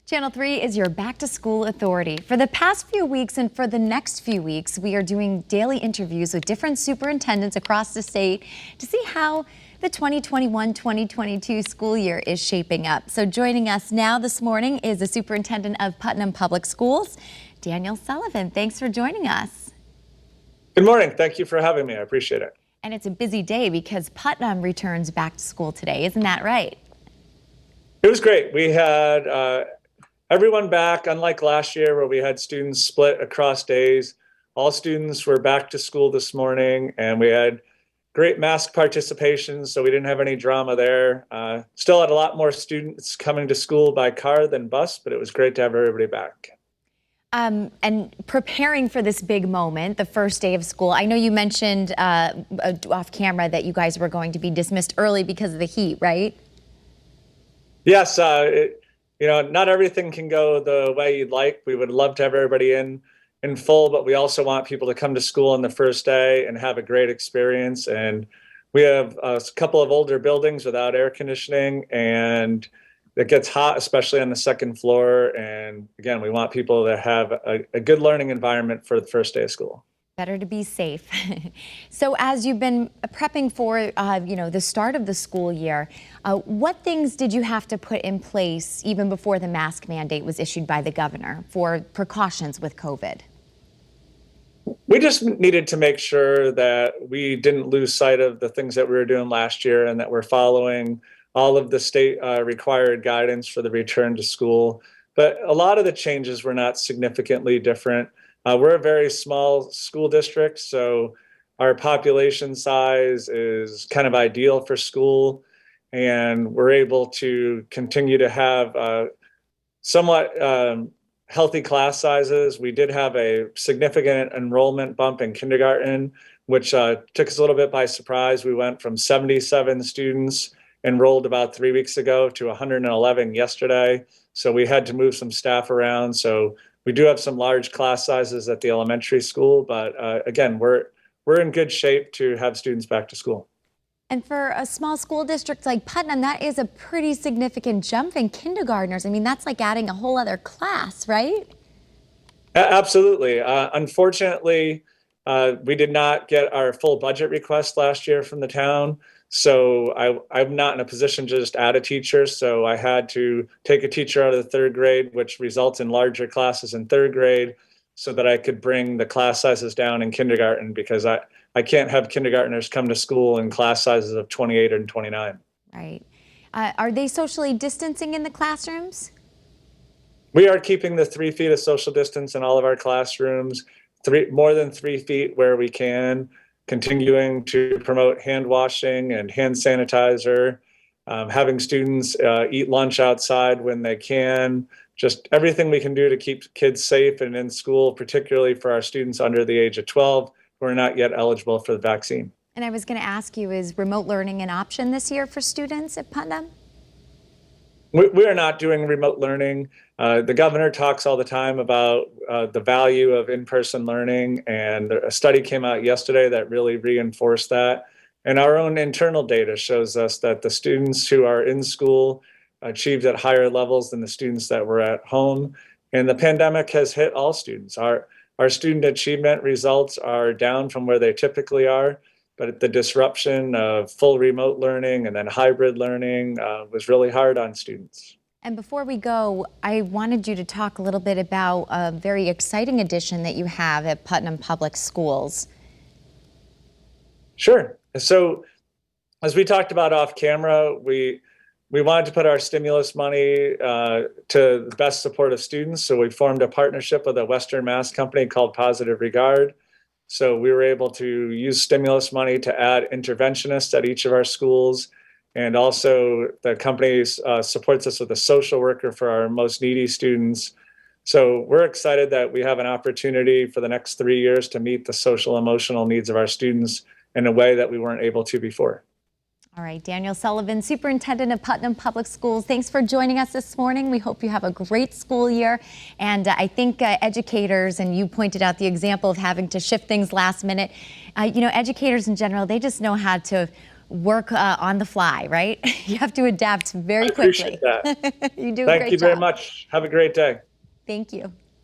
Channel 3 is your back-to-school authority. For the past few weeks and for the next few weeks, we are doing daily interviews with different superintendents across the state to see how the 2021-2022 school year is shaping up. So joining us now this morning is the superintendent of Putnam Public Schools, Daniel Sullivan. Thanks for joining us. Good morning. Thank you for having me. I appreciate it. And it's a busy day because Putnam returns back to school today. Isn't that right? It was great. We had everyone back, unlike last year where we had students split across days. All students were back to school this morning, and we had great mask participation, so we didn't have any drama there. Still had a lot more students coming to school by car than bus, but it was great to have everybody back. And preparing for this big moment, the first day of school, I know you mentioned off camera that you guys were going to be dismissed early because of the heat, right? Yes, not everything can go the way you'd like. We would love to have everybody in full, but we also want people to come to school on the first day and have a great experience. And we have a couple of older buildings without air conditioning, and it gets hot, especially on the second floor. And again, we want people to have a good learning environment for the first day of school. Better to be safe. So as you've been prepping for, the start of the school year, what things did you have to put in place even before the mask mandate was issued by the governor for precautions with COVID? We just needed to make sure that we didn't lose sight of the things that we were doing last year and that we're following all of the state required guidance for the return to school. But a lot of the changes were not significantly different. We're a very small school district, so our population size is kind of ideal for school, and we're able to continue to have somewhat healthy class sizes. We did have a significant enrollment bump in kindergarten, which took us a little bit by surprise. We went from 77 students enrolled about 3 weeks ago to 111 yesterday. So we had to move some staff around. So we do have some large class sizes at the elementary school, but again, we're in good shape to have students back to school. And for a small school district like Putnam, that is a pretty significant jump in kindergartners. I mean, that's like adding a whole other class, right? Absolutely. Unfortunately, we did not get our full budget request last year from the town. So I'm not in a position to just add a teacher. So I had to take a teacher out of the third grade, which results in larger classes in third grade, so that I could bring the class sizes down in kindergarten, because I can't have kindergartners come to school in class sizes of 28 and 29. Right. Are they socially distancing in the classrooms? We are keeping the 3 feet of social distance in all of our classrooms, more than 3 feet where we can, continuing to promote hand washing and hand sanitizer, having students eat lunch outside when they can, just everything we can do to keep kids safe and in school, particularly for our students under the age of 12 who are not yet eligible for the vaccine. And I was going to ask you, is remote learning an option this year for students at Putnam? We are not doing remote learning. The governor talks all the time about the value of in-person learning, and a study came out yesterday that really reinforced that. And our own internal data shows us that the students who are in school achieved at higher levels than the students that were at home. And the pandemic has hit all students. Our student achievement results are down from where they typically are, but the disruption of full remote learning and then hybrid learning was really hard on students. And before we go, I wanted you to talk a little bit about a very exciting addition that you have at Putnam Public Schools. Sure. So as we talked about off camera, we wanted to put our stimulus money to the best support of students. So we formed a partnership with a Western Mass company called Positive Regard. So we were able to use stimulus money to add interventionists at each of our schools. And also the company supports us with a social worker for our most needy students. So we're excited that we have an opportunity for the next 3 years to meet the social emotional needs of our students in a way that we weren't able to before. All right, Daniel Sullivan, Superintendent of Putnam Public Schools, thanks for joining us this morning. We hope you have a great school year. And I think educators, and you pointed out the example of having to shift things last minute, educators in general, they just know how to work on the fly, right? You have to adapt very I quickly. appreciate that. You do a Thank great you very job. much. Have a great day. Thank you.